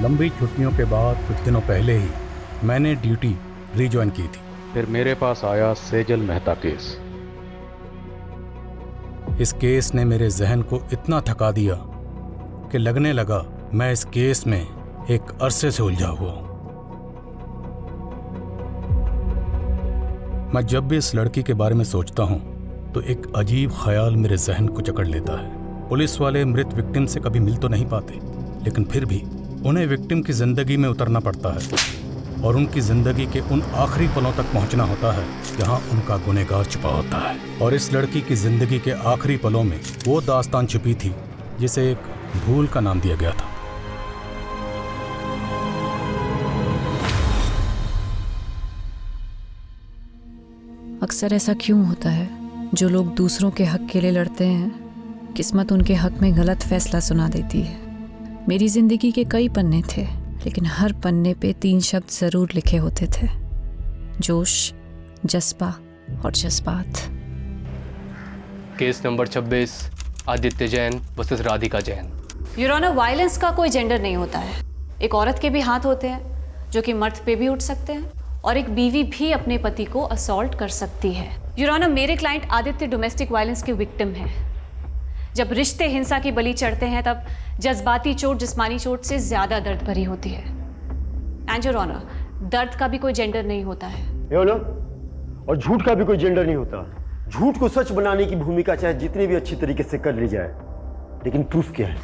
लंबी छुट्टियों के बाद कुछ दिनों पहले ही मैंने ड्यूटी रिज्वाइन की थी। फिर मेरे पास आया सेजल मेहता केस। इस केस ने मेरे जहन को इतना थका दिया कि लगने लगा मैं इस केस में एक अरसे से उलझा हुआ हूं। मैं जब भी इस लड़की के बारे में सोचता हूं तो एक अजीब ख्याल मेरे जहन को जकड़ लेता है। पुलिस वाले मृत विक्टिम से कभी मिल तो नहीं पाते, लेकिन फिर भी उन्हें विक्टिम की जिंदगी में उतरना पड़ता है और उनकी जिंदगी के उन आखिरी पलों तक पहुंचना होता है जहां उनका गुनहगार छुपा होता है। और इस लड़की की जिंदगी के आखिरी पलों में वो दास्तान छुपी थी जिसे एक भूल का नाम दिया गया था। अक्सर ऐसा क्यों होता है? जो लोग दूसरों के हक के लिए लड़ते हैं, किस्मत उनके हक में गलत फैसला सुना देती है। मेरी जिंदगी के कई पन्ने थे, लेकिन हर पन्ने पे 3 शब्द जरूर लिखे होते थे: जोश, जज्बा और जज्बात। Case number 26, Aditya Jain versus Radhika Jain. Your honour, violence का कोई जेंडर नहीं होता है। एक औरत के भी हाथ होते हैं जो कि मर्द पे भी उठ सकते हैं, और एक बीवी भी अपने पति को असॉल्ट कर सकती है। योर ऑनर, मेरे क्लाइंट आदित्य डोमेस्टिक वायलेंस के विक्टिम हैं। जब रिश्ते हिंसा की बलि चढ़ते हैं तब जज्बाती चोट जिस्मानी चोट से ज्यादा दर्द भरी होती है। एंड योर ऑनर, दर्द का भी कोई जेंडर नहीं होता है। और झूठ का भी कोई जेंडर नहीं होता। झूठ को सच बनाने की भूमिका चाहे जितनी भी अच्छी तरीके से कर ली जाए, लेकिन प्रूफ क्या है?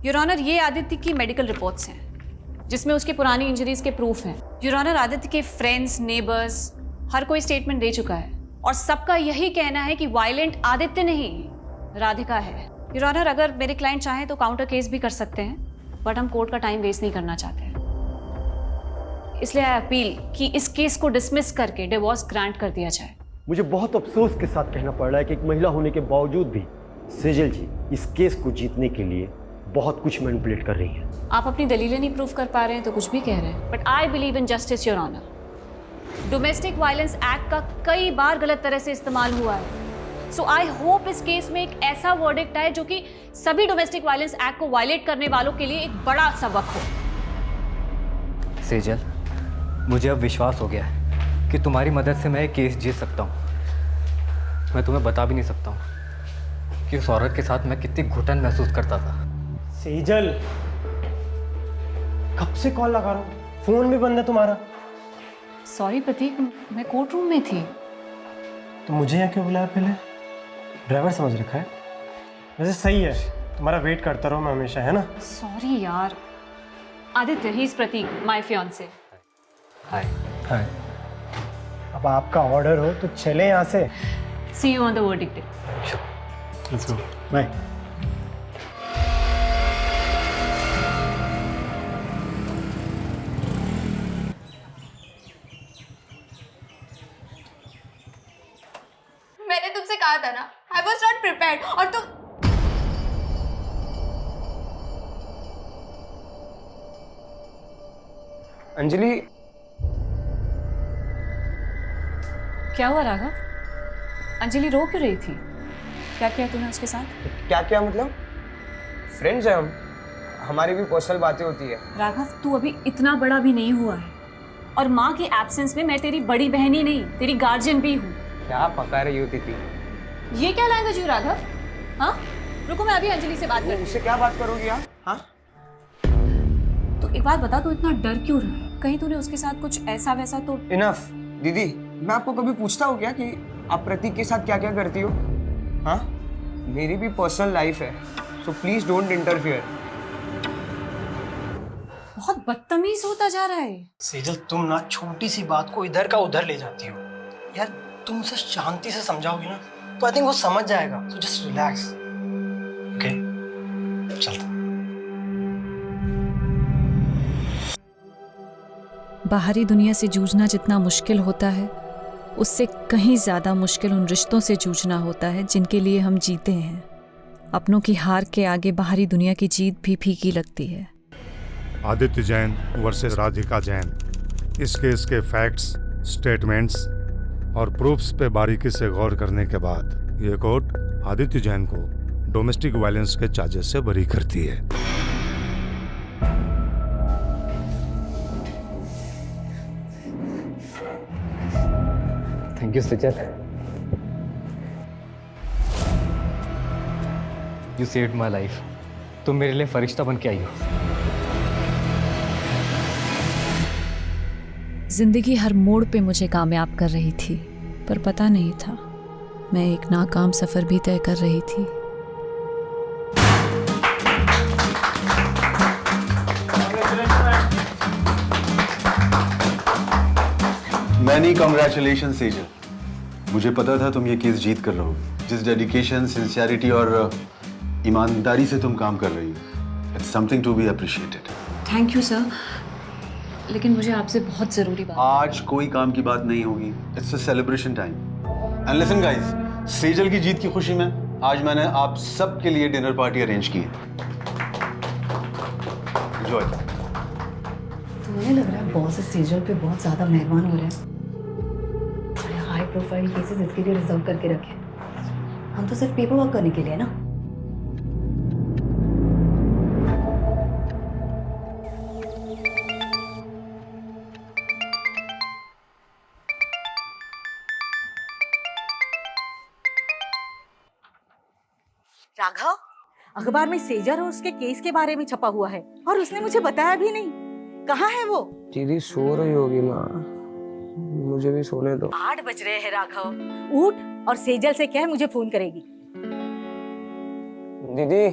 योर ऑनर, ये आदित्य की मेडिकल रिपोर्ट्स हैं जिसमें उसकी पुरानी इंजरीज के प्रूफ हैं। योर ऑनर, आदित्य के फ्रेंड्स, नेबर्स हर कोई स्टेटमेंट दे चुका है और सबका यही कहना है कि वायलेंट आदित्य नहीं, राधिका है। योर ऑनर, अगर मेरे क्लाइंट चाहें तो काउंटर केस भी कर सकते हैं, बट हम कोर्ट का टाइम वेस्ट नहीं करना चाहते, इसलिए आई अपील कि इस केस को डिसमिस करके डिवोर्स ग्रांट कर दिया जाए। मुझे बहुत अफसोस के साथ कहना पड़ रहा है कि एक महिला होने के बावजूद भी सेजल जी इस केस को जीतने के लिए बहुत कुछ मैनिपुलेट कर रही हैं। आप अपनी दलीलें नहीं प्रूव कर पा रहे हैं तो कुछ भी कह रहे हैं, but I believe in justice your honour. Domestic violence act का कई बार गलत तरह से इस्तेमाल हुआ है, सो आई होप इस केस में एक ऐसा वर्डिक्ट आए जो कि सभी डोमेस्टिक वायलेंस एक्ट को वायलेट करने वालों के लिए एक बड़ा सबक हो। सेजल, मुझे अब विश्वास हो गया है कि तुम्हारी मदद से मैं ये केस जीत सकता हूँ। मैं तुम्हें बता भी नहीं सकता हूँ कि उस औरत के साथ मैं कितनी घुटन महसूस करता था। सेजल, कब से कॉल लगा रहा हूँ, फोन भी बंद है तुम्हारा। सॉरी प्रतीक, मैं कोर्ट रूम में थी। तो मुझे यहाँ क्यों बुलाया? पहले ड्राइवर समझ रखा है। वैसे सही है, तुम्हारा वेट करता रहो मैं हमेशा, है ना? सॉरी यार। Aditya, he is Prateek, my fiancee. Hi. Hi. अब आपका ऑर्डर हो तो चले यहाँ से। See you on the verdict day. Let's go, bye. मैंने तुमसे कहा था ना, I was not prepared, और तुम अंजलि। क्या हुआ राघव? अंजलि रो क्यों रही थी? क्या किया तूने उसके साथ? क्या क्या मतलब? फ्रेंड्स हैं हम, हमारी भी पर्सनल बातें होती है। राघव, तू अभी इतना बड़ा भी नहीं हुआ है, और माँ के एब्सेंस में मैं तेरी बड़ी बहन ही नहीं, तेरी गार्जियन भी हूँ। क्या पका रही होती थी? ये क्या लैंग्वेज हुई राघव? हाँ, रुको, मैं अभी अंजलि से बात करती हूँ। उससे क्या बात करोगी आप? हाँ, तो एक बात बता, तू इतना डर क्यों रहा है? कहीं तूने उसके साथ कुछ ऐसा वैसा तो? इनफ दीदी, मैं आपको कभी पूछता हूँ क्या कि आप प्रतीक के साथ क्या क्या करती हो? हाँ, मेरी भी पर्सनल लाइफ है, सो प्लीज डोंट इंटरफियर। बहुत बदतमीज होता जा रहा है। सेजल, तुम ना छोटी सी बात को इधर का उधर ले जाती हो यार। तुम उसे शांति से समझाओगी ना तो आई थिंक वो समझ जाएगा। So just relax, okay? चलता। बाहरी दुनिया से जूझना जितना मुश्किल होता है, उससे कहीं ज्यादा मुश्किल उन रिश्तों से जूझना होता है जिनके लिए हम जीते हैं। अपनों की हार के आगे बाहरी दुनिया की जीत भी फीकी लगती है। आदित्य जैन वर्सेस राधिका जैन। इस केस के फैक्ट्स, स्टेटमेंट्स और प्रूफ्स पे बारीकी से गौर करने के बाद ये कोर्ट आदित्य जैन को डोमेस्टिक वायलेंस के चार्जेस से बरी करती है। थैंक यू सचल। You saved my life. तुम मेरे लिए फरिश्ता बन के आई हो। जिंदगी हर मोड़ पे मुझे कामयाब कर रही थी, पर पता नहीं था मैं एक नाकाम सफर भी तय कर रही थी। Many congratulation Sejal. मुझे पता था तुम ये केस जीत कर रहोगे। जिस डेडिकेशन, सिंसियरिटी और ईमानदारी से तुम काम कर रही हो, it's something to be appreciated. Thank you sir, लेकिन मुझे आपसे बहुत ज़रूरी बात। आज कोई काम की बात नहीं होगी। It's a celebration time. And listen guys, Sejal की जीत की खुशी में आज मैंने आप सब के लिए डिनर पार्टी अरेंज की है। एंजॉय। तो मुझे लग रहा है बॉस सेजल पे बहुत ज़्यादा मेहरबान हो रहे हैं। बड़े हाई प्रोफाइल केसेस इसके लिए रिजर्व करके रखे। हम तो सिर्फ पेपर वर्क करने के लिए ना। राघव, अखबार में सेजल और उसके केस के बारे में छपा हुआ है और उसने मुझे बताया भी नहीं। कहाँ है वो? दीदी सो रही होगी माँ, मुझे भी सोने दो। 8 बज रहे हैं राघव, उठ और सेजल से कह मुझे फोन करेगी। दीदी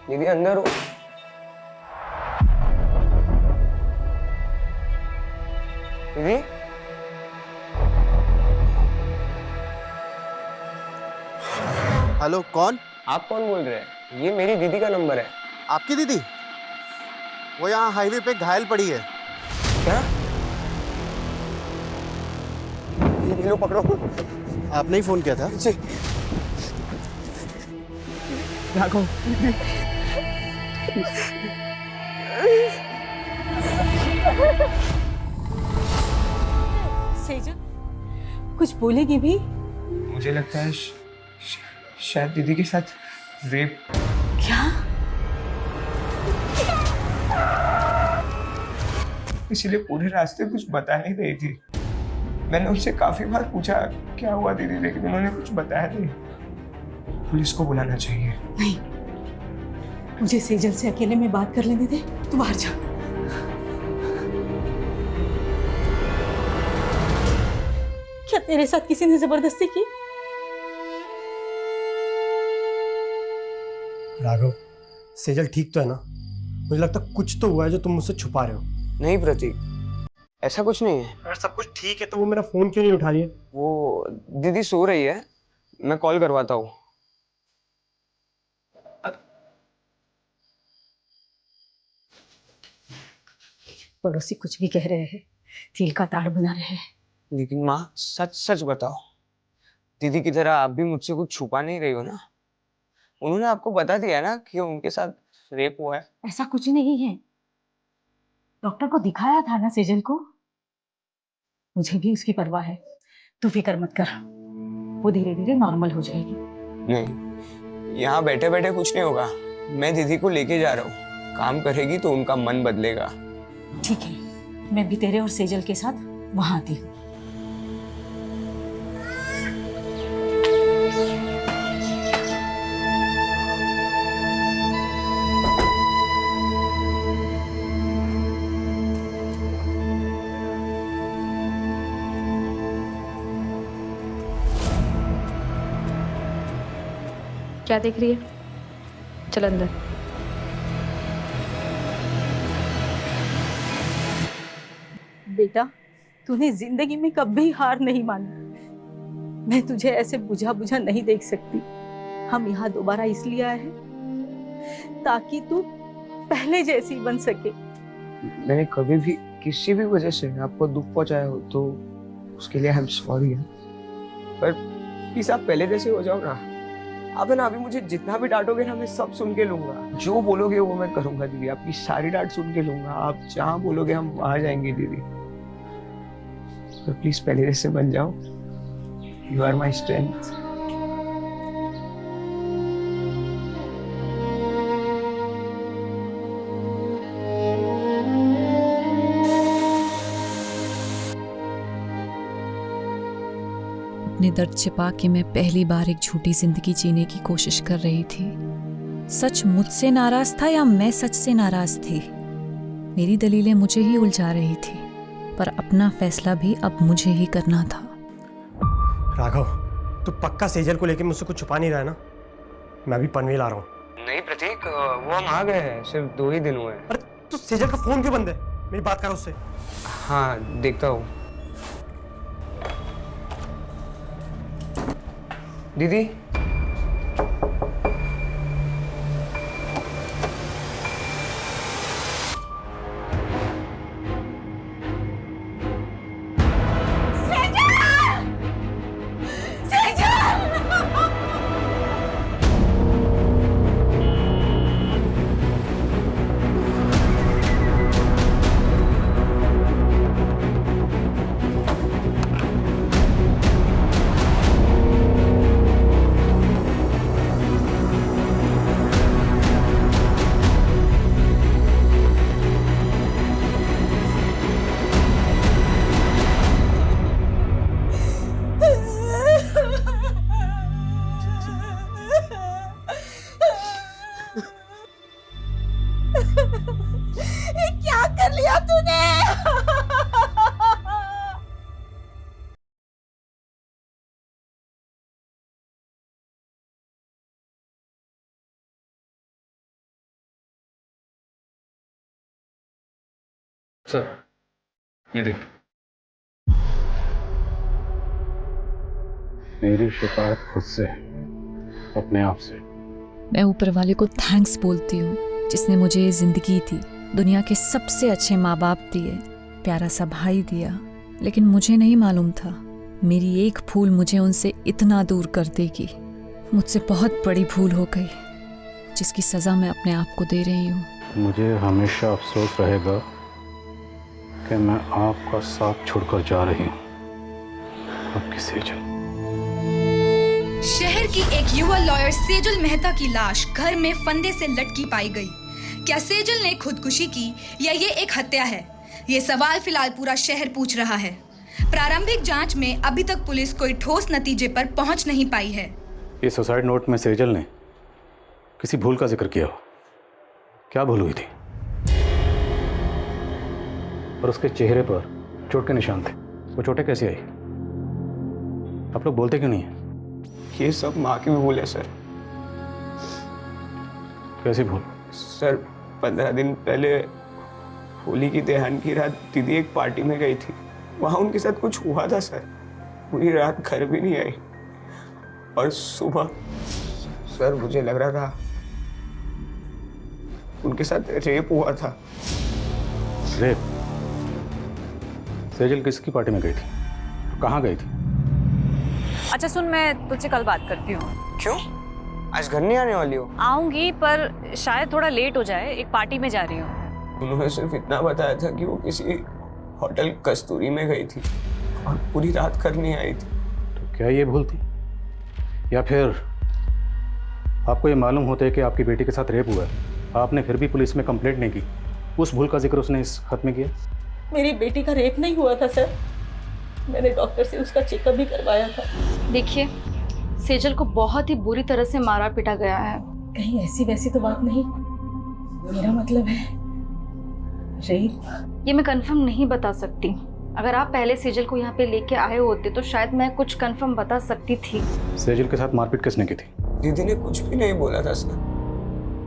दीदी अंदर हो। दीदी हेलो, कौन? आप कौन बोल रहे हैं? ये मेरी दीदी का नंबर है। आपकी दीदी? वो यहाँ हाईवे पे घायल पड़ी है। क्या? ये लो पकड़ो। आपने ही फोन किया था? जी। राघव, सेजल कुछ बोलेगी भी? मुझे लगता है शायद दीदी के साथ रेप। क्या? इसीलिए पूरे रास्ते कुछ बता नहीं रही थी। मैंने उनसे काफी बार पूछा क्या हुआ दीदी, लेकिन उन्होंने कुछ बताया नहीं। पुलिस को बुलाना चाहिए। नहीं, मुझे सेजल से अकेले में बात कर लेने दे। तू बाहर जा। क्या तेरे साथ किसी ने जबरदस्ती की? राघव, सेजल ठीक तो है ना? मुझे लगता है कुछ तो हुआ है जो तुम मुझसे छुपा रहे हो। नहीं प्रतीक, ऐसा कुछ नहीं है। अगर सब कुछ ठीक है तो वो मेरा फोन क्यों नहीं उठा रही है? वो दीदी सो रही है, मैं कॉल करवाता हूँ। पड़ोसी कुछ भी कह रहे हैं, तिल का ताड़ बना रहे हैं। लेकिन माँ सच सच बताओ, दीदी की तरह आप भी मुझसे कुछ छुपा नहीं रही हो ना? उन्होंने आपको बता दिया ना कि उनके साथ रेप हुआ है। ऐसा कुछ नहीं है। डॉक्टर को दिखाया था ना सेजल को। मुझे भी उसकी परवाह है। तू फिक्र मत कर, वो धीरे धीरे नॉर्मल हो जाएगी। नहीं, यहाँ बैठे बैठे कुछ नहीं होगा। मैं दीदी को लेके जा रहा हूँ। काम करेगी तो उनका मन बदलेगा। ठीक है, मैं भी तेरे और सेजल के साथ वहां आती हूँ। क्या देख रही है? चल अंदर। बेटा, तूने जिंदगी में कभी हार नहीं मानी। मैं तुझे ऐसे बुझा बुझा नहीं देख सकती। हम यहाँ दोबारा इसलिए आए हैं ताकि तू पहले जैसी बन सके। मैंने कभी भी किसी भी वजह से आपको दुख पहुंचाया हो तो उसके लिए आई एम सॉरी। पर प्लीज आप पहले जैसे हो जाओ ना। आप है ना, अभी मुझे जितना भी डांटोगे ना, मैं सब सुन के लूंगा। जो बोलोगे वो मैं करूंगा दीदी। आपकी सारी डांट सुन के लूंगा। आप जहाँ बोलोगे हम वहां जाएंगे दीदी। तो प्लीज पहले जैसे बन जाओ। You are my strength. अपने दर्द छिपा के मैं पहली बार एक झूठी जिंदगी जीने की कोशिश कर रही थी। सच मुझसे नाराज था या मैं सच से नाराज थी? मेरी दलीलें मुझे ही उलझा रही थी, पर अपना फैसला भी अब मुझे ही करना था। राघव, तू पक्का सेजल को लेके मुझसे कुछ छुपा नहीं रहा है ना? मैं भी पनवेल आ रहा हूँ। नहीं प्रतीक, वो हम आ गए हैं, सिर्फ 2 ही दिन हुए हैं। अरे तू सेजल का फोन क्यों बंद है? मेरी बात कर उससे। हाँ देखता हूँ। दीदी, क्या कर लिया तूने? सर, ये देख। मेरी शिकायत खुद से, अपने आप से। मैं ऊपर वाले को थैंक्स बोलती हूँ जिसने मुझे ये जिंदगी दी, दुनिया के सबसे अच्छे माँ बाप दिए, प्यारा सा भाई दिया। लेकिन मुझे नहीं मालूम था मेरी एक भूल मुझे उनसे इतना दूर कर देगी। मुझसे बहुत बड़ी भूल हो गई जिसकी सज़ा मैं अपने आप को दे रही हूँ। मुझे हमेशा अफसोस रहेगा कि मैं आपका साथ छोड़कर जा रही हूँ। आपकी सेजल। शहर की एक युवा लॉयर सेजल मेहता की लाश घर में फंदे से लटकी पाई गई। क्या सेजल ने खुदकुशी की या ये एक हत्या है? ये सवाल फिलहाल पूरा शहर पूछ रहा है। प्रारंभिक जांच में अभी तक पुलिस कोई ठोस नतीजे पर पहुंच नहीं पाई है। ये सुसाइड नोट में सेजल ने किसी भूल का जिक्र किया हो। क्या भूल हुई थी? और उसके चेहरे पर चोट के निशान थे। वो चोटें कैसी आई? आप लोग बोलते क्यों नहीं है? ये सब माँ की भी भूल है सर। कैसी भूल? सर 15 दिन पहले होली की दहन की रात दीदी एक पार्टी में गई थी। वहाँ उनके साथ कुछ हुआ था सर। पूरी रात घर भी नहीं आई और सुबह सर मुझे लग रहा था उनके साथ रेप हुआ था। रेप? सेजल किसकी पार्टी में गई थी? कहाँ गई थी? अच्छा सुन, मैं तुझसे कल बात करती हूँ। क्यों? आज घर नहीं आने वाली हो? आऊंगी, पर शायद थोड़ा लेट हो जाए। एक पार्टी में जा रही हूँ। उन्होंने सिर्फ इतना बताया था कि वो किसी होटल कस्तूरी में गई थी और पूरी रात घर नहीं आई थी। तो क्या ये भूल थी? या फिर आपको ये मालूम होता है कि आपकी बेटी के साथ रेप हुआ है, आपने फिर भी पुलिस में कंप्लेंट नहीं की? उस भूल का जिक्र उसने इस खत में किया। मेरी बेटी का रेप नहीं हुआ था सर। मैंने डॉक्टर से उसका चेकअप भी करवाया था। देखिए, सेजल को बहुत ही बुरी तरह से मारा पीटा गया है। कहीं ऐसी वैसी तो बात नहीं? मेरा मतलब है रेप। ये मैं कंफर्म नहीं बता सकती। अगर आप पहले सेजल को यहाँ पे लेके आए होते तो शायद मैं कुछ कंफर्म बता सकती थी। सेजल के साथ मारपीट किसने की थी? दीदी ने कुछ भी नहीं बोला था सर।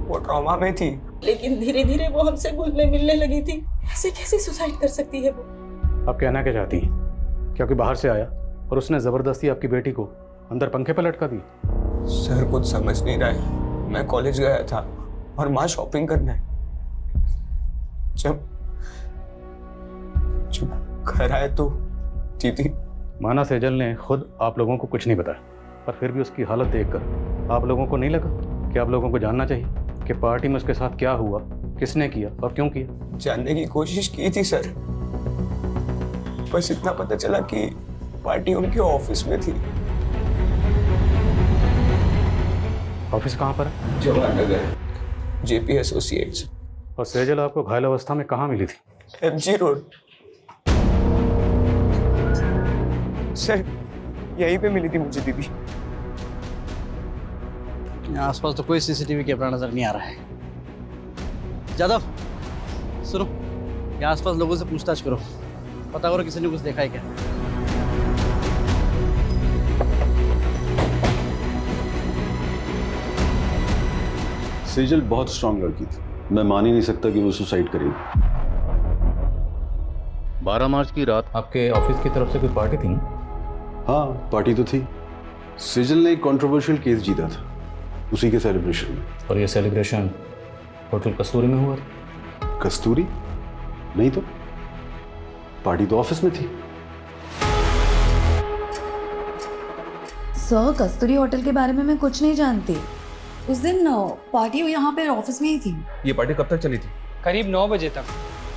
वो ट्रॉमा में थी। लेकिन धीरे धीरे वो हमसे घुलने मिलने लगी थी। ऐसे कैसे सुसाइड कर सकती है वो? आप कहना क्या चाहती हैं? क्या कोई बाहर से आया और उसने जबरदस्ती आपकी बेटी को अंदर पंखे पर लटका दी? सर कुछ समझ नहीं रहा है। मैं कॉलेज गया था और माँ शॉपिंग करना है। जब घर आए तो दीदी। माना सेजल ने खुद आप लोगों को कुछ नहीं बताया, पर फिर भी उसकी हालत देखकर आप लोगों को नहीं लगा कि आप लोगों को जानना चाहिए कि पार्टी में उसके साथ क्या हुआ, किसने किया और क्यों किया? जानने की कोशिश की थी सर, बस इतना पता चला कि पार्टी उनके ऑफिस में थी। ऑफिस कहाँ पर है? Jawahar Nagar, JP associates. और सेजल आपको घायल अवस्था में कहाँ मिली थी? MG road. सर यहीं पे मिली थी मुझे दीदी। आसपास तो कोई सीसीटीवी कैमरा नजर नहीं आ रहा है। जादव सुनो, यहाँ आसपास लोगों से पूछताछ करो, पता करो किसी ने कुछ देखा है क्या। सेजल बहुत स्ट्रांग लड़की थी, मैं मान ही नहीं सकता कि वो सुसाइड करेगी। 12 मार्च की रात आपके ऑफिस की तरफ से कोई पार्टी थी ना? हाँ, पार्टी तो थी। सेजल ने एक कंट्रोवर्शियल केस जीता था, उसी के सेलिब्रेशन में। और ये सेलिब्रेशन होटल कस्तूरी में हुआ था? कस्तूरी? नहीं तो, पार्टी तो ऑफिस में थी। सर, कस्तूरी होटल के बारे में मैं कुछ नहीं जानती। उस दिन पार्टी यहाँ पे ऑफिस में ही थी। ये पार्टी कब तक चली थी? करीब 9 बजे तक,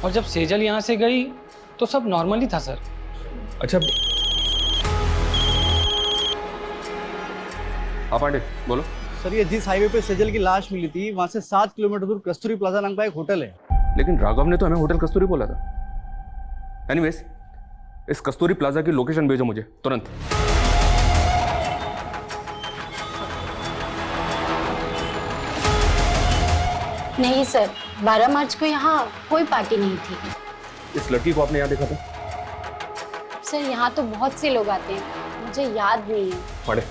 और जब सेजल यहाँ से गई तो सब नॉर्मली था सर। अच्छा, हाँ पांडे बोलो। सर ये जिस हाईवे पे सेजल की लाश मिली थी वहाँ से 7 किलोमीटर दूर कस्तूरी प्लाजा नाम का एक होटल है। लेकिन राघव ने तो हमें होटल कस्तूरी बोला था। एनीवेज, इस कस्तूरी प्लाजा की लोकेशन भेजो मुझे तुरंत। नहीं सर, 12 मार्च को यहाँ कोई पार्टी नहीं थी। इस लड़की को आपने यहाँ देखा था? सर यहाँ तो बहुत से लोग आते हैं, मुझे याद नहीं है। पांडे,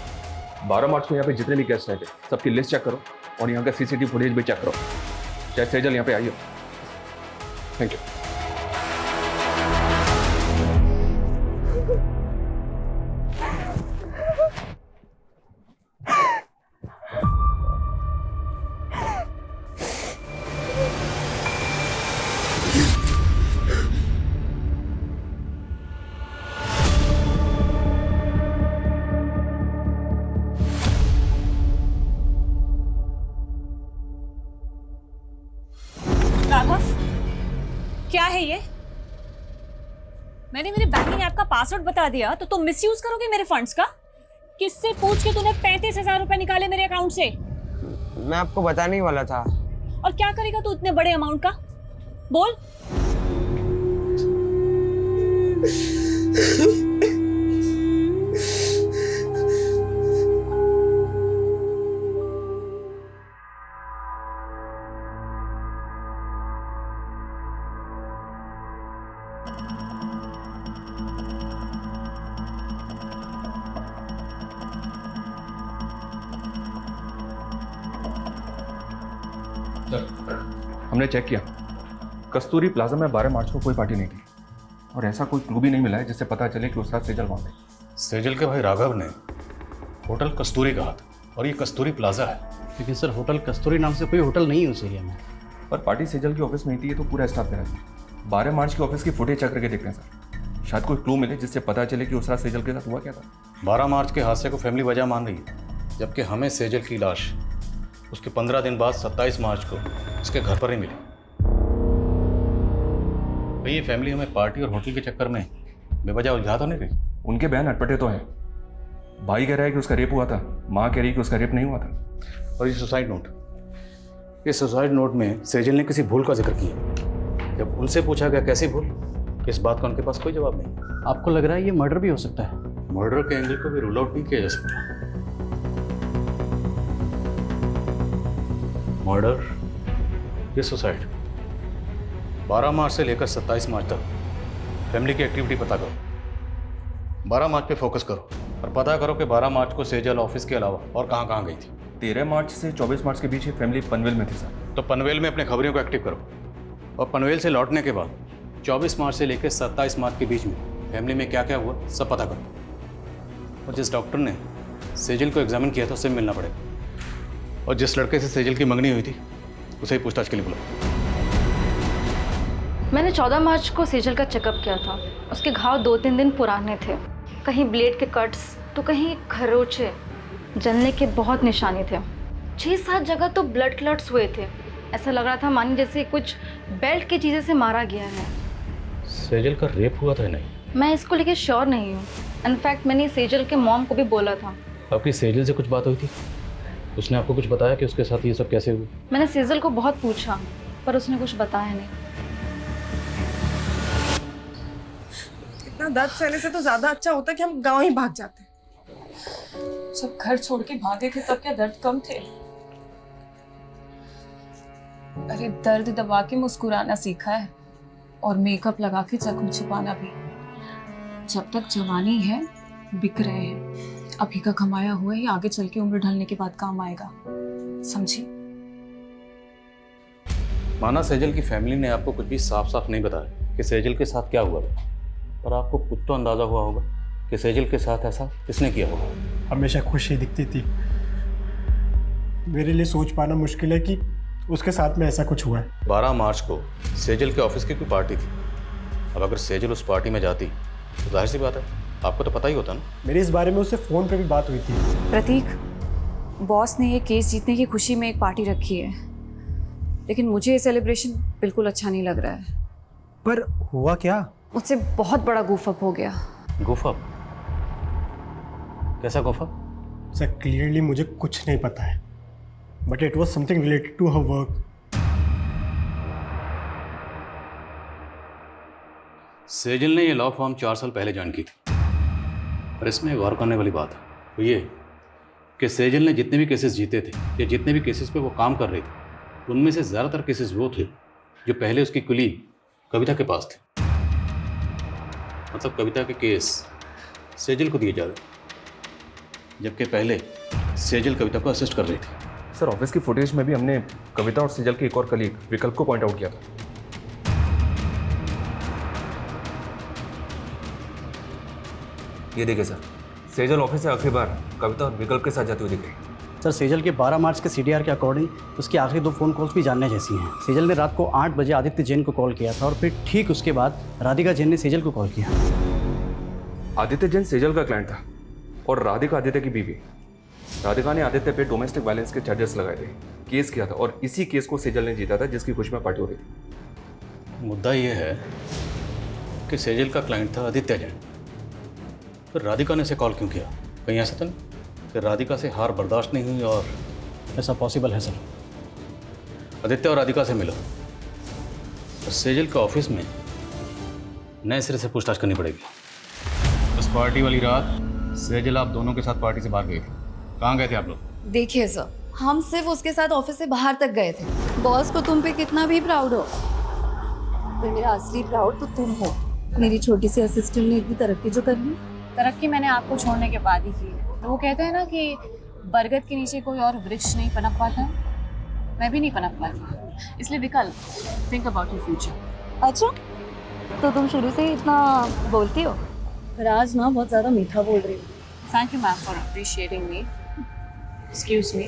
12 मार्च को यहाँ पे जितने भी गेस्ट आए थे सबकी लिस्ट चेक करो और यहाँ का सीसीटीवी फुटेज भी चेक करो। चाहे सेजल यहाँ पे आई हो। Thank you. राघव, क्या है ये? मैंने मेरे बैंकिंग ऐप का पासवर्ड बता दिया तो तुम मिसयूज करोगे मेरे फंड्स का? किससे पूछ के तूने 35,000 रुपए निकाले मेरे अकाउंट से? मैं आपको बताने ही वाला था। और क्या करेगा तू इतने बड़े अमाउंट का? बोल। हमने चेक किया, कस्तूरी प्लाजा में 12 मार्च को कोई पार्टी नहीं थी और ऐसा कोई क्लू भी नहीं मिला है जिससे पता चले कि उस रात सेजल वहाँ थी। सेजल के भाई राघव ने होटल कस्तूरी कहा था और ये कस्तूरी प्लाजा है। लेकिन सर होटल कस्तूरी नाम से कोई होटल नहीं है उस एरिया में। पर पार्टी सेजल की ऑफिस में ही थी, ये तो पूरा स्टाफ करा था। 12 मार्च की ऑफिस की फुटेज चेक करके देखते हैं सर, शायद कोई क्लू मिले जिससे पता चले कि उस रात सेजल के साथ हुआ क्या था। 12 मार्च के हादसे को फैमिली वजह मान रही है, जबकि हमें सेजल की लाश उसके 15 दिन बाद 27 मार्च को उसके घर पर ही मिली। भाई ये फैमिली हमें पार्टी और होटल के चक्कर में बेवजह उलझा तो नहीं रही? उनके बयान अटपटे तो हैं। भाई कह रहा है कि उसका रेप हुआ था, माँ कह रही है कि उसका रेप नहीं हुआ था। और ये सुसाइड नोट, इस सुसाइड नोट में सेजल ने किसी भूल का जिक्र किया। जब उनसे पूछा गया कैसी भूल, इस बात का उनके पास कोई जवाब नहीं। आपको लग रहा है ये मर्डर भी हो सकता है? मर्डर के एंगल को भी रूल आउट नहीं किया जा सकता। मर्डर या सुसाइड, 12 मार्च से लेकर 27 मार्च तक फैमिली की एक्टिविटी पता करो। 12 मार्च पे फोकस करो और पता करो कि 12 मार्च को सेजल ऑफिस के अलावा और कहाँ कहाँ गई थी। 13 मार्च से 24 मार्च के बीच ये फैमिली पनवेल में थी सर। तो पनवेल में अपने खबरियों को एक्टिव करो और पनवेल से लौटने के बाद 24 मार्च से लेकर 27 मार्च के बीच में फैमिली में क्या क्या हुआ सब पता करो। और जिस डॉक्टर ने सेजल को एग्जामिन किया था उससे मिलना पड़ेगा, और जिस लड़के से सेजल की मंगनी हुई थी उसे ही पूछताछ के लिए बुलाओ। मैंने 14 मार्च को सेजल का चेकअप किया था। उसके घाव 2-3 दिन पुराने थे, कहीं ब्लेड के कट्स तो कहीं खरोचे, जलने के बहुत निशाने थे। 6-7 जगह तो ब्लड क्लॉट्स हुए थे। ऐसा लग रहा था मानी जैसे कुछ बेल्ट की चीज़ें से मारा गया है। सेजल का रेप हुआ था नहीं? मैं इसको लेके श्योर नहीं हूँ। इनफैक्ट मैंने सेजल के मॉम को भी बोला था। आपकी सेजल से कुछ बात हुई थी? उसने आपको कुछ बताया कि उसके साथ ये सब कैसे हुआ? मैंने सेजल को बहुत पूछा पर उसने कुछ बताया नहीं। इतना दर्द सहने से तो ज्यादा अच्छा होता कि हम गांव ही भाग जाते। जब घर छोड़ के भागे थे तब क्या दर्द कम थे? अरे दर्द दबा के मुस्कुराना सीखा है और मेकअप लगा के जख्म छुपाना भी। जब तक जवानी है बिक रहे हैं, अभी का कमाया हुआ ही आगे चल के उम्र ढलने के बाद काम आएगा, समझी? माना सेजल की फैमिली ने आपको कुछ भी साफ साफ नहीं बताया कि सेजल के साथ क्या हुआ था, पर आपको कुछ तो अंदाजा हुआ होगा कि सेजल के साथ ऐसा किसने किया होगा। हमेशा खुश ही दिखती थी। मेरे लिए सोच पाना मुश्किल है कि उसके साथ में ऐसा कुछ हुआ है। 12 मार्च को सेजल के ऑफिस की कोई पार्टी थी। अब अगर सेजल उस पार्टी में जाती तो जाहिर सी बात है आपको तो पता ही होता ना। मेरी इस बारे में उससे फ़ोन पे भी बात हुई थी। प्रतीक, बॉस ने ये केस जीतने की खुशी में एक पार्टी रखी है, लेकिन मुझे ये सेलिब्रेशन बिल्कुल अच्छा नहीं लग रहा है। पर हुआ क्या? मुझसे बहुत बड़ा गूफअप हो गया। गूफअप? कैसा गूफअप? सर क्लियरली मुझे कुछ नहीं पता है, but it was something related to her work. Sejal ने ये लॉ फॉर्म 4 साल पहले ज्वाइन की थी, पर इसमें गौर करने वाली बात है वो ये कि सेजल ने जितने भी केसेस जीते थे या जितने भी केसेस पे वो काम कर रही थी, उनमें से ज़्यादातर केसेस वो थे जो पहले उसकी कुलीग कविता के पास थे। मतलब कविता के केस सेजल को दिए जा रहे, जबकि पहले सेजल कविता को असिस्ट कर रही थी। सर ऑफिस की फुटेज में भी हमने कविता और सेजल के एक और कलीग विकल्प को पॉइंट आउट किया था। ये देखिए सर, सेजल ऑफिस से आखिरी बार कविता और विकल्प के साथ जाती हुई दिख रही। सर सेजल के 12 मार्च के CDR के अकॉर्डिंग उसकी आखिरी 2 फ़ोन कॉल्स भी जानने जैसी हैं। सेजल ने रात को 8 बजे आदित्य जैन को कॉल किया था और फिर ठीक उसके बाद राधिका जैन ने सेजल को कॉल किया। आदित्य जैन सेजल का क्लाइंट था और राधिका आदित्य की बीवी। राधिका ने आदित्य पे डोमेस्टिक वायलेंस के चार्जेस लगाए थे, केस किया था और इसी केस को सेजल ने जीता था जिसकी खुशी में पार्टी हो रही थी। मुद्दा ये है कि सेजल का क्लाइंट था आदित्य जैन, फिर राधिका ने इसे कॉल क्यों किया? कहीं ऐसा तो नहीं कि राधिका से हार बर्दाश्त नहीं हुई? और ऐसा पॉसिबल है सर। आदित्य और राधिका से मिलो और सेजल के ऑफिस में नए सिरे से पूछताछ करनी पड़ेगी। उस पार्टी वाली रात सेजल आप दोनों के साथ पार्टी से बाहर गए थे, कहाँ गए थे आप लोग? देखिए सर, हम सिर्फ उसके साथ ऑफिस से बाहर तक गए थे। बॉस को तुम पे कितना भी प्राउड हो, पर मेरा असली प्राउड तो तुम हो। मेरी छोटी सी असिस्टेंट ने इतनी तरक्की जो कर ली। तरक्की मैंने आपको छोड़ने के बाद ही की है। वो कहते हैं ना कि बरगद के नीचे कोई और वृक्ष नहीं पनप पाता, मैं भी नहीं पनप पाती। इसलिए विकल्प, थिंक अबाउट योर फ्यूचर। अच्छा, तो तुम शुरू से ही इतना बोलती हो? राज ना बहुत ज़्यादा मीठा बोल रही हो। Thank you ma'am for appreciating me. Excuse me.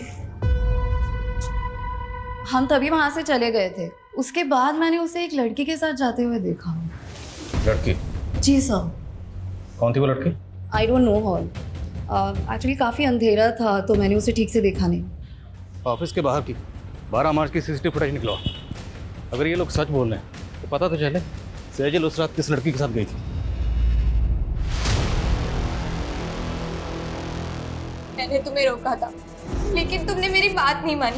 हम तभी वहाँ से चले गए थे। उसके बाद मैंने उसे एक लड़की के साथ जाते हुए देखा। लड़की? जी सर। कौन थी वो लड़की? I don't know her. Actually काफ़ी अंधेरा था तो मैंने उसे ठीक से देखा नहीं। ऑफिस के बाहर की 12 मार्च की CCTV फुटेज निकलवा। अगर ये लोग सच बोल रहे हैं तो पता तो चले सेजल उस रात किस लड़की के साथ गई थी। मैंने तुम्हें रोका था, लेकिन तुमने मेरी बात नहीं मानी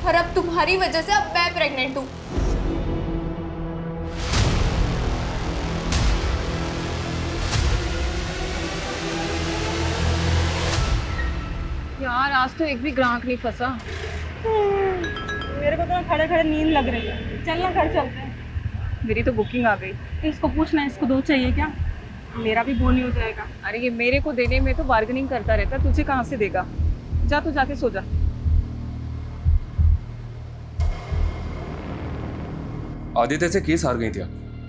और अब तुम्हारी वजह से अब मैं प्रेग्नेंट हूँ। यार आज तो एक भी ग्राहक नहीं फंसा। मेरे को तो खड़े खड़े नींद लग रही है। चलना घर चलते हैं। मेरी तो बुकिंग आ गई। इसको पूछना इसको 2 चाहिए क्या? मेरा भी बोल नहीं हो जाएगा। अरे ये मेरे को देने में तो बार्गेनिंग करता रहता, तुझे कहाँ से देगा? जा तू जाके सो जा। आदित्य से केस हार गई थी,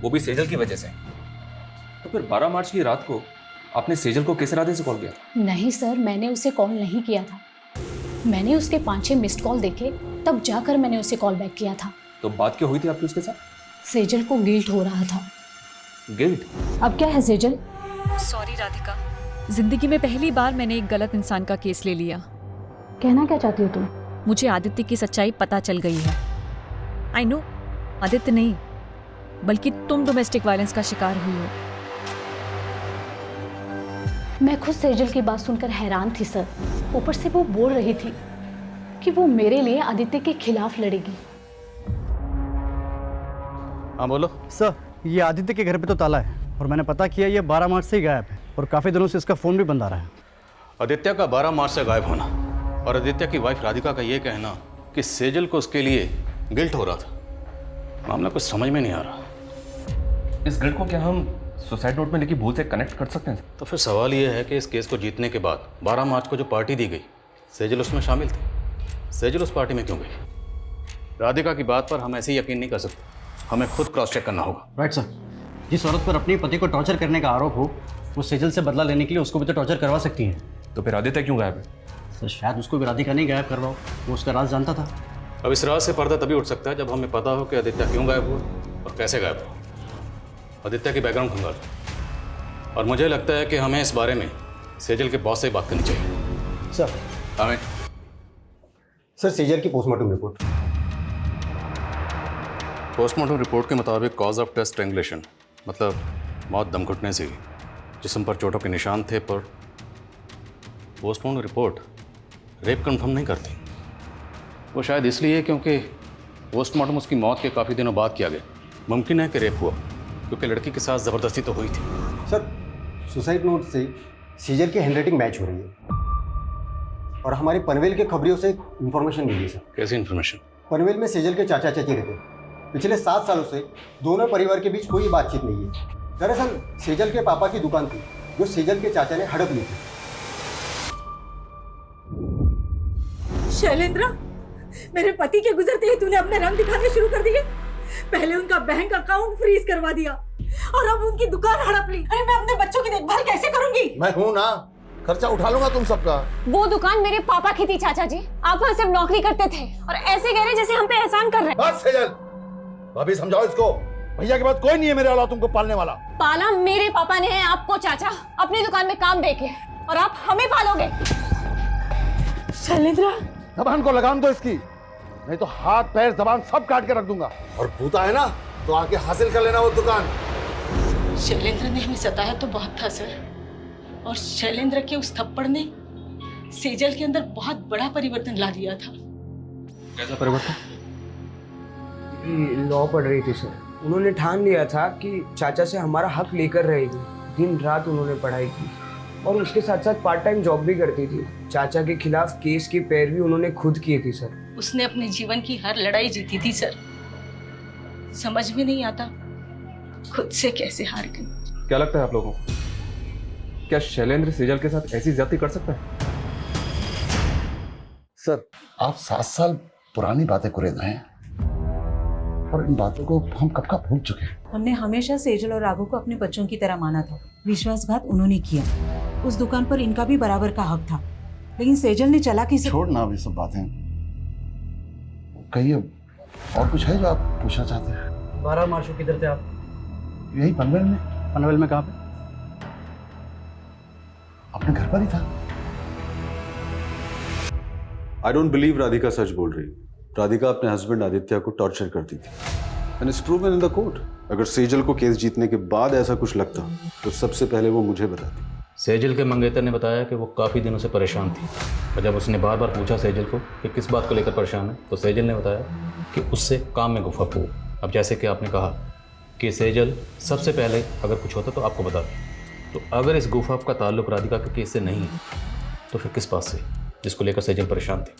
वो भी सेजल की वजह से। तो फिर 12 मार्च की रात को आपने सेजल को किस इरादे से कॉल किया? नहीं सर, मैंने उसे कॉल नहीं किया था। मैंने उसके 5-6 मिस्ड कॉल देखे, तब जाकर मैंने उसे कॉल बैक किया था। तो बात क्या हुई थी आपकी उसके साथ? सेजल को गिल्ट हो रहा था। गिल्ट? अब क्या है सेजल? सॉरी राधिका, जिंदगी में पहली बार मैंने एक गलत इंसान का केस ले लिया। कहना क्या चाहती हो तुम? मुझे आदित्य की सच्चाई पता चल गई है। आई नो, आदित्य नहीं बल्कि तुम डोमेस्टिक वायलेंस का शिकार हुई हो। मैं खुद सेजल की बात सुनकर हैरान थी सर। ऊपर से वो बोल रही थी कि वो मेरे लिए आदित्य के खिलाफ लड़ेगी। हाँ बोलो। सर ये आदित्य के घर पे तो ताला है और मैंने पता किया ये 12 मार्च से ही गायब है और काफ़ी दिनों से इसका फ़ोन भी बंद आ रहा है। आदित्य का 12 मार्च से गायब होना और आदित्य की वाइफ राधिका का ये कहना कि सेजल को उसके लिए गिल्ट हो रहा था, मामला कुछ समझ में नहीं आ रहा। इस गिल्ट को क्या हम सुसाइड नोट में लिखी भूल से कनेक्ट कर सकते हैं? तो फिर सवाल ये है कि इस केस को जीतने के बाद 12 मार्च को जो पार्टी दी गई, सेजल उसमें शामिल थी। सेजल उस पार्टी में क्यों गई? राधिका की बात पर हम ऐसे ही यकीन नहीं कर सकते, हमें खुद क्रॉस चेक करना होगा। Right sir. जिस औरत पर अपने पति को टॉर्चर करने का आरोप हो, वो सेजल से बदला लेने के लिए उसको भी तो टॉर्चर करवा सकती है। तो फिर आदित्य क्यों गायब है? सर शायद उसको भी राधिका नहीं गायब करवाओ, वो उसका राज जानता था। अब इस राज से पर्दा तभी उठ सकता है जब हमें पता हो कि आदित्य क्यों गायब हुआ और कैसे गायब हुआ। आदित्य की बैकग्राउंड खंगाल, और मुझे लगता है कि हमें इस बारे में सेजल के बॉस से बात करनी चाहिए। सर। हमें सर सेजल की पोस्टमार्टम रिपोर्ट। पोस्टमार्टम रिपोर्ट के मुताबिक कॉज ऑफ डेथ स्ट्रैंगुलेशन, मतलब मौत दम घुटने से हुई। जिस्म पर चोटों के निशान थे, पर पोस्टमार्टम रिपोर्ट रेप कंफर्म नहीं करती। वो शायद इसलिए क्योंकि पोस्टमार्टम उसकी मौत के काफ़ी दिनों बाद किया गया। मुमकिन है कि रेप हुआ, क्योंकि लड़की के साथ ज़बरदस्ती तो हुई थी। सर सुसाइड नोट से सीजर की हैंडराइटिंग मैच हो रही है और हमारे पनवेल के खबरियों से इन्फॉर्मेशन मिली है सर। कैसी इन्फॉर्मेशन? पनवेल में सेजल के चाचा चाची रहते हैं। पिछले 7 सालों से दोनों परिवार के बीच कोई बातचीत नहीं है। दरअसल सेजल के पापा की दुकान थी जो सेजल के चाचा ने हड़प ली थी। शैलेंद्र, मेरे पति के गुजरते ही तूने अपने रंग दिखाने शुरू कर दिए। पहले उनका बैंक अकाउंट फ्रीज करवा दिया और अब उनकी दुकान हड़प ली। अरे मैं अपने बच्चों की देखभाल कैसे करूंगी? मैं हूं ना, खर्चा उठा लूंगा तुम सबका। वो दुकान मेरे पापा की थी चाचा जी, आप वहाँ सिर्फ नौकरी करते थे और ऐसे कह रहे जैसे हम पे एहसान कर रहे हैं। बस सेजल, भाभी समझाओ इसको। भैया के बाद कोई नहीं है मेरे अलावा तुमको पालने वाला। पाला मेरे पापा ने है आपको चाचा, अपनी दुकान में काम देके, और आप हमें पालोगे। शैलेंद्र, जबान को लगाम दो इसकी, नहीं तो हाथ पैर जबान सब काट के रख दूंगा। और भूता है ना तो आके हासिल कर लेना वो दुकान। शैलेंद्र ने हमें सताया तो बहुत था सर, और शैलेंद्र के उस थप्पड़ ने सेजल के अंदर बहुत बड़ा परिवर्तन ला दिया था। कैसा परिवर्तन? लॉ पढ़ रही थी सर। उन्होंने ठान लिया था कि चाचा से हमारा हक लेकर रहेगी। दिन रात उन्होंने पढ़ाई की और उसके साथ साथ पार्ट टाइम जॉब भी करती थी। चाचा के खिलाफ केस की पैरवी उन्होंने खुद की थी सर। उसने अपने जीवन की हर लड़ाई जीती थी सर। समझ में नहीं आता खुद से कैसे हार गई। क्या लगता है आप लोगों को, क्या शैलेंद्र सेजल के साथ ऐसी ज्यादती कर सकता है? सर आप 7 साल पुरानी बातें कुरेद रहे हैं और इन बातों को हम कब का भूल चुके हैं। हमने हमेशा सेजल और राघव को अपने बच्चों की तरह माना था। विश्वासघात उन्होंने किया। उस दुकान पर इनका भी बराबर का हक था, लेकिन सेजल ने चालाकी से। छोड़ना अभी सब बातें, कहिए और कुछ है जो आप पूछना चाहते हैं? 12 मार्च को किधर थे आप? यही पनवेल में। पनवेल में कहाँ पे? अपने घर पर ही था। आई डोंट बिलीव राधिका सच बोल रही। राधिका अपने हस्बैंड आदित्य को टॉर्चर करती थी and it's proven in the court. अगर सेजल को केस जीतने के बाद ऐसा कुछ लगता तो सबसे पहले वो मुझे बताती। सेजल के मंगेतर ने बताया कि वो काफ़ी दिनों से परेशान थी, और जब उसने बार बार पूछा सेजल को कि किस बात को लेकर परेशान है, तो सेजल ने बताया कि उससे काम में गुफा हो। अब जैसे कि आपने कहा कि सेजल सबसे पहले अगर कुछ होता तो आपको बताती, तो अगर इस गुफा का ताल्लुक राधिका के केस से नहीं है तो फिर किस बात से जिसको लेकर सेजल परेशान थी?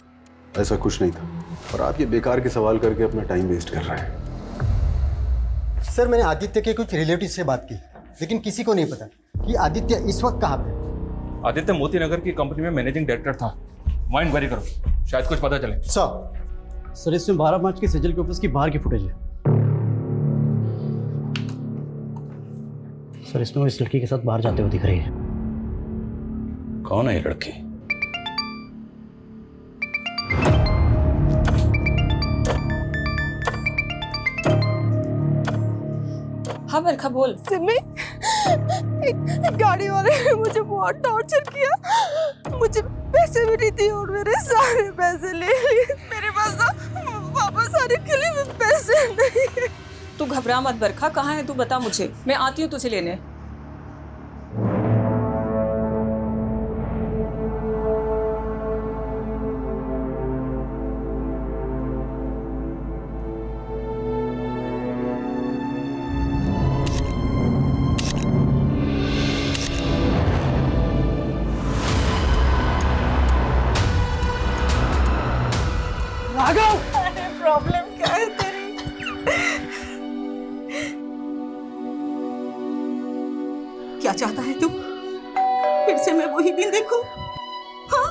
ऐसा कुछ नहीं था, और आप ये बेकार के सवाल करके अपना टाइम वेस्ट कर रहे हैं। सर मैंने आदित्य के कुछ रिलेटिव से बात की, लेकिन किसी को नहीं पता कि आदित्य इस वक्त कहाँ पे। आदित्य मोती नगर की कंपनी में मैनेजिंग डायरेक्टर था। वहाँ इंक्वायरी करो, शायद कुछ पता चले। सर इसमें 12 मार्च के सेजल के ऑफिस की बाहर की फुटेज है। सर इसमें वो इस लड़की के साथ बाहर जाते हुए दिख रही है। कौन है ये लड़की? हाँ बरखा बोल। सिमी, एक गाड़ी वाले ने मुझे बहुत टॉर्चर किया। मुझे पैसे भी नहीं दिए और मेरे सारे पैसे ले लिए। मेरे पास तो वापस आने के लिए पैसे नहीं है। तू घबरा मत बरखा, कहाँ है तू बता मुझे, मैं आती हूँ तुझे लेने। क्या चाहता है तू? फिर से मैं वही दिन देखूं? हाँ?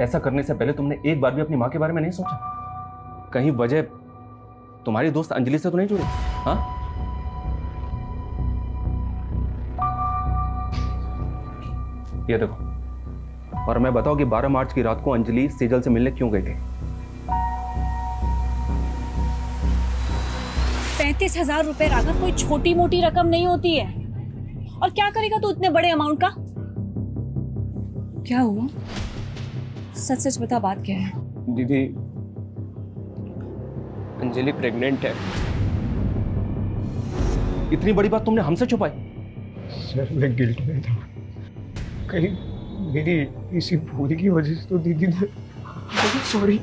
ऐसा करने से पहले तुमने एक बार भी अपनी माँ के बारे में नहीं सोचा? कहीं वजह तुम्हारी दोस्त अंजलि से तो नहीं जुड़ी? हाँ? ये देखो, और मैं बताऊं कि 12 मार्च की रात को अंजलि सेजल से मिलने क्यों गई थी? 35,000 रुपए राघव कोई छोटी मोटी रकम नहीं होती है। और क्या करेगा तू इतने बड़े अमाउंट का? क्या हुआ? सच सच बता, बात क्या है? दीदी, अंजलि प्रेग्नेंट है। इतनी बड़ी बात तुमने हमसे छुपाई? सर, मैं गिल्ट में था। कहीं मेरी इसी भूल की वजह से तो दीदी ने। सॉरी।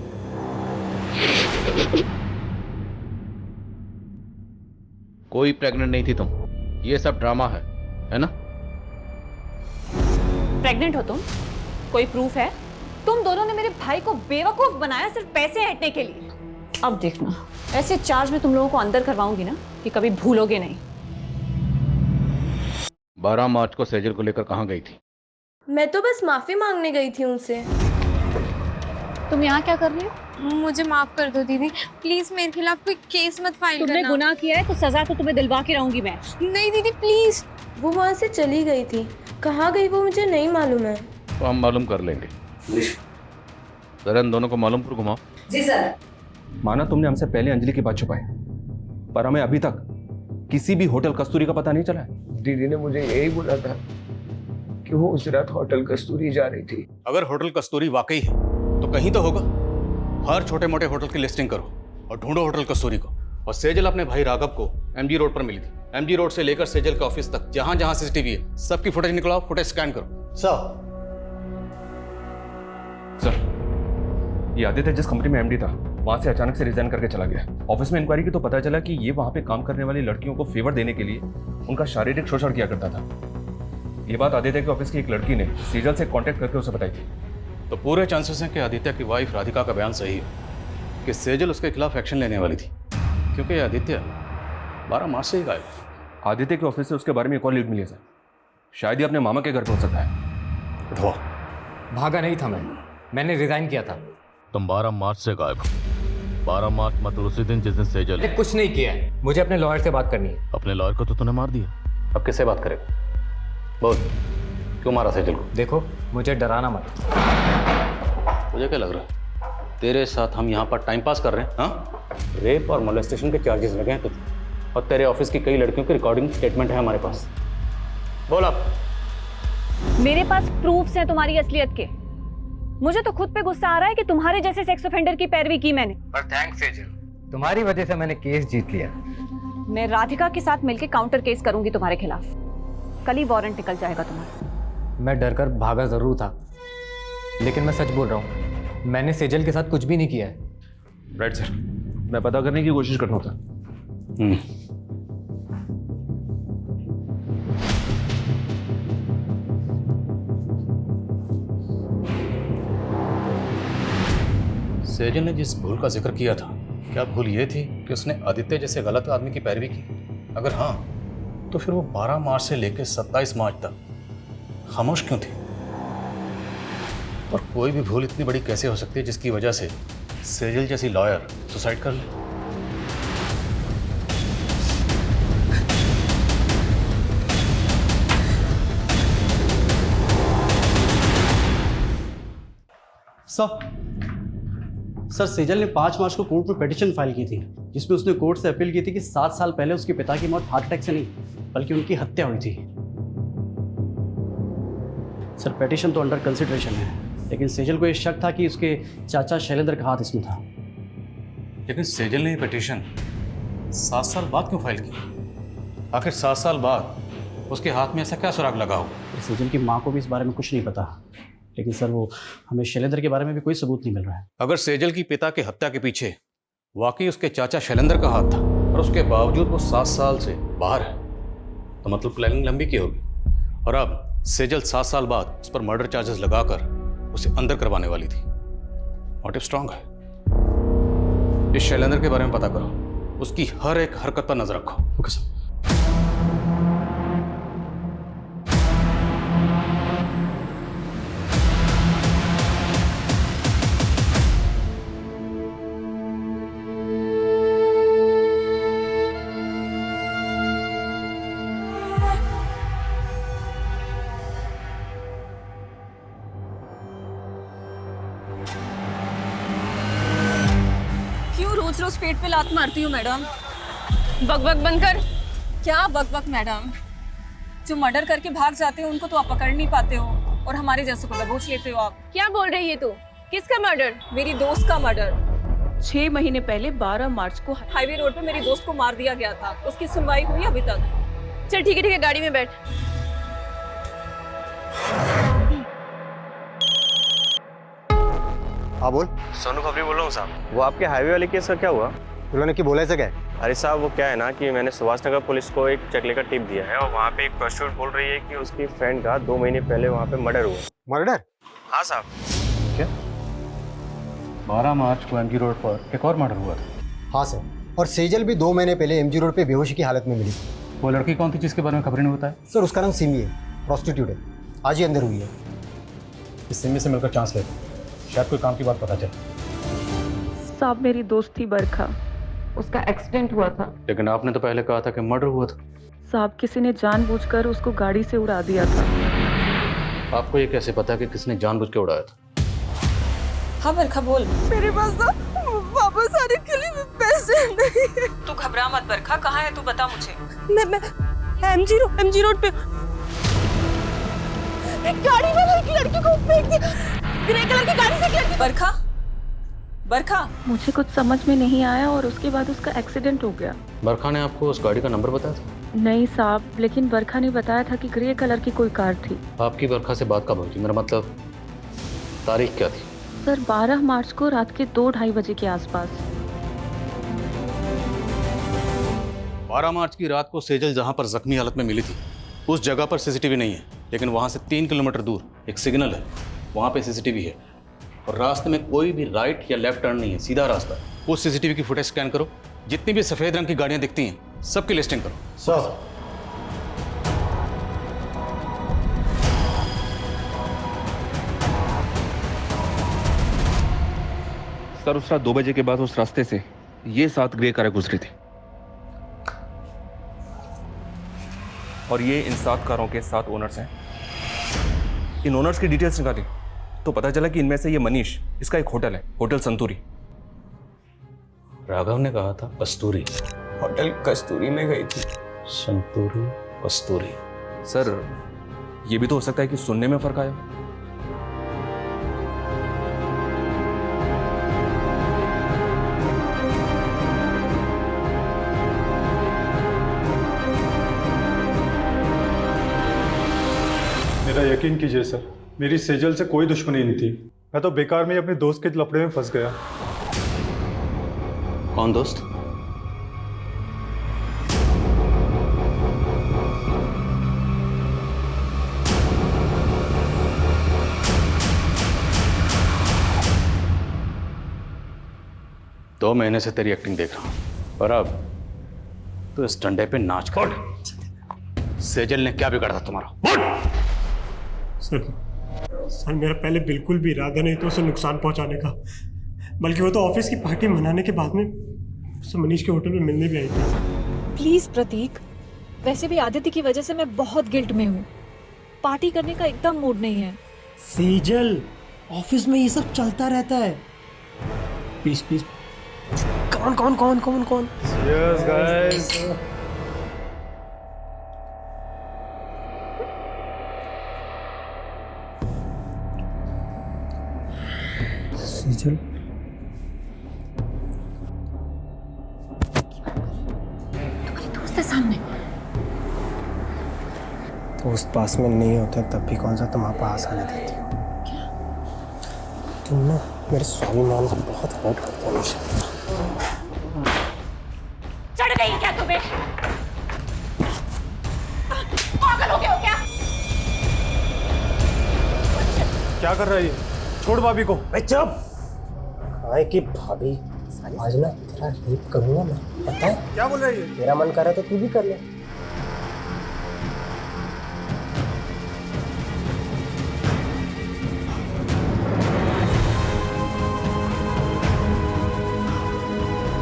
कोई प्रेग्नेंट नहीं थी तुम, ये सब ड्रामा है ना? प्रेग्नेंट हो तुम? कोई प्रूफ है? तुम दोनों ने मेरे भाई को बेवकूफ बनाया सिर्फ पैसे हटने के लिए। अब देखना, ऐसे चार्ज में तुम लोगों को अंदर करवाऊंगी ना कि कभी भूलोगे नहीं। 12 मार्च को सेजल को लेकर कहाँ गई थी? मैं तो बस माफी मांगने गई थी उनसे। तुम यहाँ क्या कर रही हो? मुझे माफ कर दो दीदी, प्लीज मेरे खिलाफ कोई केस मत फाइल करना। तुमने गुनाह किया है तो सजा तो तुम्हें दिलवा के रहूंगी मैं। नहीं दीदी प्लीज। वो वहाँ से चली गई थी, कहाँ गई वो मुझे नहीं मालूम है। तो हम मालूम कर लेंगे। जरा इन दोनों को मालूम पर घुमाओ। जी सर। माना तुमने हमसे पहले अंजलि की बात छुपाई, पर हमें अभी तक किसी भी होटल कस्तूरी का पता नहीं चला है। दीदी ने मुझे यही बोला था कि वो उस रात होटल कस्तूरी जा रही थी। अगर होटल कस्तूरी वाकई है तो कहीं तो होगा। हर छोटे मोटे होटल की लिस्टिंग करो और ढूंढो होटल कस्तूरी को। और सेजल अपने भाई राघव को एमजी रोड पर मिली थी। एमजी रोड से लेकर सेजल के ऑफिस तक जहां जहां सीसीटीवी है सबकी फुटेज निकलाओ, फुटेज स्कैन करो। सर, ये आदित्य जिस कंपनी में एमडी था वहां से अचानक से रिजाइन करके चला गया। ऑफिस में इंक्वायरी की तो पता चला कि ये वहां पे काम करने वाली लड़कियों को फेवर देने के लिए उनका शारीरिक शोषण किया करता था। ये बात आदित्य के ऑफिस की एक लड़की ने सेजल से कांटेक्ट करके उसे बताई थी। तो पूरे चांसेस हैं कि आदित्य की वाइफ राधिका का बयान सही है कि सेजल उसके खिलाफ एक्शन लेने वाली थी, क्योंकि आदित्य 12 मार्च से ही गायब। आदित्य के ऑफिस से उसके बारे में एक और लीड मिली है सर। शायद ही अपने मामा के घर पहुंच सकता है। उठवा। भागा नहीं था मैंने रिजाइन किया था। तुम 12 मार्च से गायब हो। 12 मार्च मतलब उसी दिन जिस दिन सेजल। मैंने कुछ नहीं किया है, मुझे अपने लॉयर से बात करनी है। अपने लॉयर को तो तूने मार दिया। अब किससे बात करेगा? बोल, क्यों मारा सेजल को? देखो, मुझे डराना मत। मुझे क्या लग रहा है तेरे साथ हम यहाँ पर टाइम पास कर रहे हैं? हाँ, रेप और मोलेस्टेशन के चार्जेस लगे हैं तुझे, और तेरे ऑफिस की कई लड़कियों की रिकॉर्डिंग स्टेटमेंट है हमारे पास। बोल अब। मेरे पास प्रूफ्स हैं तुम्हारी असलियत के। मुझे तो खुद पे गुस्सा आ रहा है कि तुम्हारे जैसे सेक्स ऑफेंडर की पैरवी की मैंने। पर थैंक्स सेजल, तुम्हारी वजह से मैंने केस जीत लिया। मैं राधिका के साथ मिलकर काउंटर केस करूंगी तुम्हारे खिलाफ। कल ही वारंट निकल जाएगा तुम्हारा। मैं डरकर भागा जरूर था, लेकिन मैं सच बोल रहा हूँ, मैंने सेजल के साथ कुछ भी नहीं किया है। राइट सर, मैं पता करने की कोशिश कर रहा था। सेजल ने जिस भूल का जिक्र किया था, क्या भूल ये थी कि उसने आदित्य जैसे गलत आदमी की पैरवी की? अगर हाँ, तो फिर वो 12 मार्च से लेकर 27 मार्च तक खामोश क्यों थी? और कोई भी भूल इतनी बड़ी कैसे हो सकती है जिसकी वजह से सेजल जैसी लॉयर सुसाइड कर ले? सर, सेजल ने 5 मार्च को कोर्ट में पिटीशन फाइल की थी, जिसमें उसने कोर्ट से अपील की थी कि 7 साल पहले उसके पिता की मौत हार्ट अटैक से नहीं बल्कि उनकी हत्या हुई थी। सर, पिटीशन तो अंडर कंसिडरेशन है, लेकिन सेजल को यह शक था कि उसके चाचा शैलेंद्र का हाथ इसमें था। लेकिन सेजल ने ये पिटीशन 7 साल बाद क्यों फाइल की? आखिर 7 साल बाद उसके हाथ में ऐसा क्या सुराग लगा हो? सेजल की माँ को भी इस बारे में कुछ नहीं पता, लेकिन सर वो हमें शैलेंद्र के बारे में भी कोई सबूत नहीं मिल रहा है। अगर सेजल की पिता की हत्या के पीछे वाकई उसके चाचा शैलेंद्र का हाथ था और उसके बावजूद वो 7 साल से बाहर है, तो मतलब प्लानिंग लंबी की होगी। और अब सेजल 7 साल बाद उस पर मर्डर चार्जेस लगाकर उसे अंदर करवाने वाली थी। मोटिव स्ट्रांग है। इस शैलेंद्र के बारे में पता करो, उसकी हर एक हरकत पर नजर रखो। Okay sir. रोज रोज पेट पे लात मारती हूँ मैडम। बकबक बंद कर। क्या बकबक मैडम? जो मर्डर करके भाग जाते हो उनको तो आप पकड़ नहीं पाते हो और हमारे जैसे को दबोच लेते हो आप। क्या बोल रही है तू? किसका मर्डर? मेरी दोस्त का मर्डर। 6 महीने पहले 12 मार्च को हाईवे रोड पे मेरी दोस्त को मार दिया गया था। उसकी सुनवाई हुई अभी तक? चल ठीक है गाड़ी में बैठ। हाँ बोल। सोनू खबरी बोल रहा हूँ साहब। वो आपके हाईवे वाले केस का क्या हुआ? उन्होंने क्या बोला है? क्या? अरे साहब वो क्या है ना कि मैंने सुभाष नगर पुलिस को एक चकले का टिप दिया है और वहाँ पे एक प्रोस्टिट्यूट बोल रही है कि उसकी फ्रेंड का 2 महीने पहले वहाँ पे मर्डर हुआ। मर्डर? हाँ साहब। क्या 12 मार्च को एमजी रोड पर एक और मर्डर हुआ था? हाँ सर, और सेजल भी 2 महीने पहले एमजी रोड पे बेहोशी की हालत में मिली। वो लड़की कौन थी जिसके बारे में खबरें नहीं बताया? सर उसका नाम सिमी है, प्रोस्टिट्यूट है, आज ही अंदर हुई है। इस सिमी से मिलकर चांस लेते, शायद कोई काम की बात पता चले। साहब मेरी दोस्त थी बरखा, उसका एक्सीडेंट हुआ था। लेकिन आपने तो पहले कहा था कि मर्डर हुआ था। साहब किसी ने जानबूझकर उसको गाड़ी से उड़ा दिया था। आपको ये कैसे पता कि किसने जानबूझ के उड़ाया था? हाँ बरखा बोल। मेरे पास ना वापस आने के लिए पैसे नहीं है। तू घबरा मत बरखा, कहाँ है तू बता मुझे। मैं एमजी रोड पे गाड़ी वाला एक लड़की को फेंक दिया, ग्रे कलर की गाड़ी से एक लड़की। बरखा मुझे कुछ समझ में नहीं आया और उसके बाद उसका एक्सीडेंट हो गया। बरखा ने आपको उस गाड़ी का नंबर बताया था? नहीं साहब, लेकिन बरखा ने बताया था कि ग्रे कलर की कोई कार थी। आपकी बरखा से बात कब हुई थी? मेरा मतलब तारीख क्या थी? सर 12 मार्च को रात के 2-2:30 बजे के आसपास। 12 मार्च की रात को सेजल जहां पर जख्मी हालत में मिली थी उस जगह पर सीसीटीवी नहीं है, लेकिन वहां से 3 किलोमीटर दूर एक सिग्नल है, वहां पे सीसीटीवी है और रास्ते में कोई भी राइट या लेफ्ट टर्न नहीं है, सीधा रास्ता। उस सीसीटीवी की फुटेज स्कैन करो, जितनी भी सफेद रंग की गाड़ियां दिखती हैं सबकी लिस्टिंग करो। सर उस रात 2 बजे के बाद उस रास्ते से ये 7 ग्रे कारें गुजरी थी और ये इन 7 कारों के 7 ओनर्स हैं। इन ओनर्स की डिटेल्स निकाली तो पता चला कि इनमें से ये मनीष, इसका एक होटल है, होटल संतूरी। राघव ने कहा था कस्तूरी, होटल कस्तूरी में गई थी। संतूरी कस्तूरी। सर ये भी तो हो सकता है कि सुनने में फर्क आया। मेरा यकीन कीजिए सर, मेरी सेजल से कोई दुश्मनी नहीं थी। मैं तो बेकार में ही अपने दोस्त के लफड़े में फंस गया। कौन दोस्त? दो महीने से तेरी एक्टिंग देख रहा हूं और अब तो इस डंडे पे नाच कर। सेजल ने क्या बिगाड़ा था तुम्हारा? सर मेरा पहले बिल्कुल भी इरादा नहीं था उसे नुकसान पहुंचाने का, बल्कि वो तो ऑफिस की पार्टी मनाने के बाद में उससे मनीष के होटल में मिलने भी आई थी। प्लीज प्रतीक, वैसे भी आदित्य की वजह से मैं बहुत गिल्ट में हूँ। पार्टी करने का एकदम मूड नहीं है। सेजल, ऑफिस में ये सब चलता रहता है। Please please. कौन? Cheers guys. सेजल, दोस्त है सामने। दोस्त पास में नहीं होते तब भी कौन सा तुम पास आने देती हो? तुम ना मेरे स्वाभिमान को बहुत हर्ट करते हो मुझे। चढ़ गई क्या तुम्हें? पागल हो गए हो क्या? क्या कर रहा है ये? छोड़ भाभी को। चुप। काय की भाभी? आज ना तेरा रेप करूंगा मैं, पता है? क्या बोल रही है? तेरा मन कर रहा तो तू भी कर ले।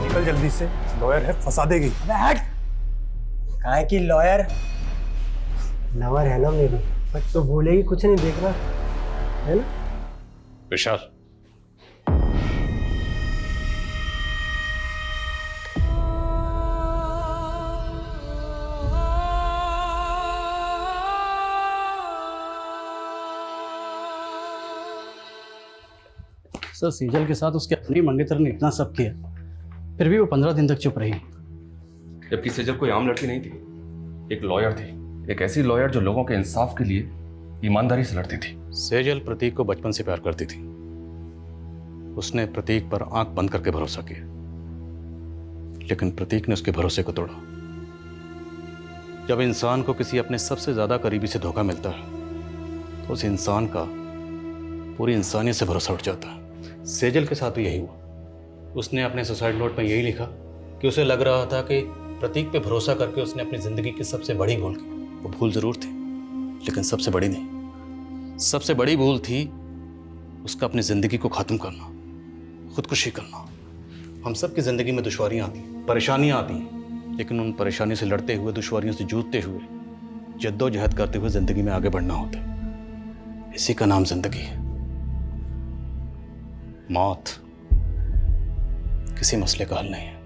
निकल जल्दी से, लॉयर है, फंसा देगी। अबे हट! काहे की लॉयर? लवर है ना मेरी, बट तो भूलेगी कुछ नहीं, देखना है ना? विशाल, सर सेजल के साथ उसके अपने मंगेतर ने इतना सब किया, फिर भी वो 15 दिन तक चुप रही। जबकि सेजल कोई आम लड़की नहीं थी, एक लॉयर थी, एक ऐसी लॉयर जो लोगों के इंसाफ के लिए ईमानदारी से लड़ती थी। सेजल प्रतीक को बचपन से प्यार करती थी। उसने प्रतीक पर आंख बंद करके भरोसा किया, लेकिन प्रतीक ने उसके भरोसे को तोड़ा। जब इंसान को किसी अपने सबसे ज्यादा करीबी से धोखा मिलता है तो उस इंसान का पूरी इंसानियत से भरोसा उठ जाता है। सेजल के साथ भी यही हुआ। उसने अपने सुसाइड नोट में यही लिखा कि उसे लग रहा था कि प्रतीक पे भरोसा करके उसने अपनी जिंदगी की सबसे बड़ी भूल की। वो भूल जरूर थी, लेकिन सबसे बड़ी नहीं। सबसे बड़ी भूल थी उसका अपनी जिंदगी को खत्म करना, खुदकुशी करना। हम सब की जिंदगी में दुश्वारियां आती हैं, परेशानियां आती हैं, लेकिन उन परेशानी से लड़ते हुए, दुश्वारियों से जूझते हुए, जद्दोजहद करते हुए जिंदगी में आगे बढ़ना होता है। इसी का नाम जिंदगी है। मौत किसी मसले का हल नहीं है।